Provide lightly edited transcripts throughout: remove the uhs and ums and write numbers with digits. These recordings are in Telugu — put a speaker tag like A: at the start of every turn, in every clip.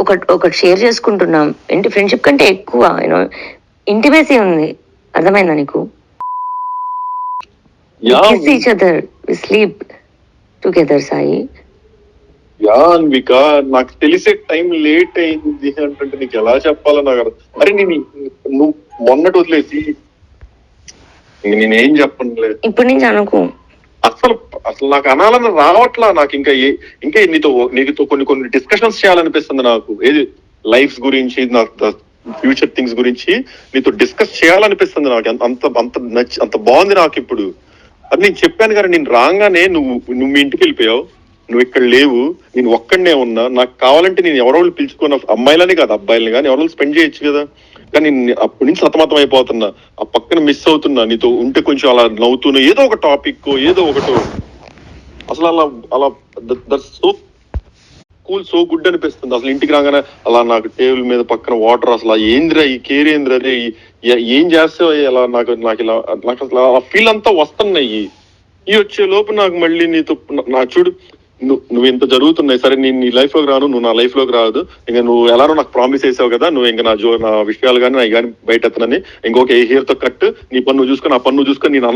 A: ఒకటి షేర్ చేసుకుంటున్నాం. ఏంటి ఫ్రెండ్షిప్ కంటే ఎక్కువ యూనో ఇంటిమేసీ ఉంది. అర్థమైందా నీకు? Kiss each other, we sleep together Sai.
B: Yeah Anvika, నాకు తెలిసే టైం లేట్ అయింది అంటే నీకు ఎలా చెప్పాలో నాకు అరే నువ్వు మొన్నటి వదిలేసి నేనేం చెప్పనులే.
A: ఇప్పుడు నుంచి అనుకో.
B: అసలు అసలు నాకు అనాలని రావట్లా. నాకు ఇంకా నీతో కొన్ని డిస్కషన్స్ చేయాలనిపిస్తుంది నాకు. ఏది లైఫ్ గురించి, ఫ్యూచర్ థింగ్స్ గురించి నీతో డిస్కస్ చేయాలనిపిస్తుంది నాకు. అంత బాగుంది నాకు ఇప్పుడు. అది నేను చెప్పాను కానీ నేను రాగానే నువ్వు మీ ఇంటికి వెళ్ళిపోయావు. నువ్వు ఇక్కడ లేవు, నేను ఒక్కడనే ఉన్నా. నాకు కావాలంటే నేను ఎవరో పిలుచుకున్న అమ్మాయిలని కాదు అబ్బాయిలని కానీ ఎవరో స్పెండ్ చేయొచ్చు కదా. కానీ అప్పటి నుంచి సతమతం అయిపోతున్నా, ఆ పక్కన మిస్ అవుతున్నా. నీతో ఉంటే కొంచెం అలా నవ్వుతున్నా, ఏదో ఒక టాపిక్ ఏదో ఒకటో. అసలు అలా that's so cool, so good అనిపిస్తుంది. అసలు ఇంటికి రాగానే అలా నాకు టేబుల్ మీద పక్కన వాటర్, అసలు ఏంద్రా ఈ కేర్ ఏంద్రా, అదే ఏం చేస్తావు అలా నాకు అసలు ఆ ఫీల్ అంతా వస్తున్నాయి. ఈ వచ్చే లోపు నాకు మళ్ళీ నీతో చూడు నువ్వు ఇంత జరుగుతున్నాయి. సరే నేను నీ లైఫ్ లోకి రాను, నువ్వు నా లైఫ్ లోకి రాదు. ఇంకా నువ్వు ఎలానో నాకు ప్రామిస్ చేసావు కదా, నువ్వు ఇంకా నా విషయాలు కానీ అవి కానీ బయట ఎత్తనని. ఇంకొక హెయిర్ తో కట్, నీ పన్ను చూసుకొని ఆ పన్ను చూసుకొని నేను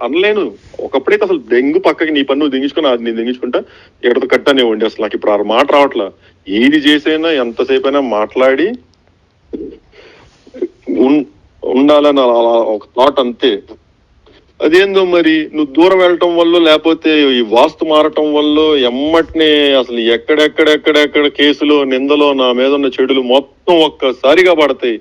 B: అనలేను. ఒకప్పుడైతే అసలు దెంగు పక్కకి నీ పన్ను దింగించుకొని అది నేను దింగించుకుంటా ఎక్కడితో కట్ అనేవ్వండి. అసలు నాకు ఇప్పుడు ఆ మాట రావట్లా. ఏది చేసైనా ఎంతసేపు అయినా మాట్లాడి ఉండాలని అలా ఒక థాట్ అంతే. అదేందో మరి నువ్వు దూరం వెళ్ళటం వల్ల లేకపోతే ఈ వాస్తు మారటం వల్ల ఎమ్మటినే అసలు ఎక్కడెక్కడ కేసులో నిందలో నా మీద ఉన్న చెడులు మొత్తం ఒక్కసారిగా పడతాయి.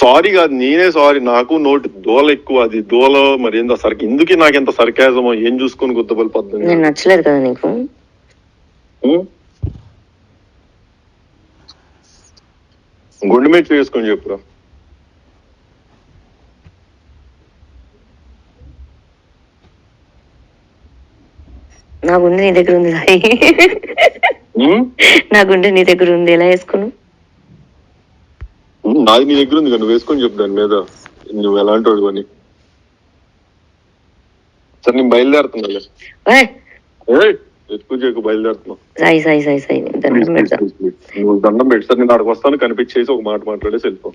B: సారీ కాదు, నేనే సారీ. నాకు నోటి దోల ఎక్కువ. అది దోల మరి ఏందో ఎందుకు నాకు ఎంత సర్కాజమో ఏం చూసుకొని గుద్దబలి పద్ధతి
A: నచ్చలేదు కదా నీకు.
B: గుండె మీద చేసుకొని చెప్పురా.
A: నా గుండె నీ దగ్గర ఉంది సాయి. నా గుండె నీ దగ్గర ఉంది, ఎలా వేసుకున్నావు?
B: నాది నీ దగ్గర ఉంది కదా, నువ్వు వేసుకొని చెప్పు దాని మీద నువ్వు ఎలాంటి వాడు అని. సరే నేను బయలుదేరుతున్నా. ఎక్కువ చేయకు, బయలుదేరుతున్నా.
A: సాయి సాయి సాయి సాయి దండం పెడతా.
B: నువ్వు దండం పెట్టి సార్ నేను అక్కడికి వస్తాను, కనిపించేసి ఒక మాట మాట్లాడేసి వెళ్ళిపో.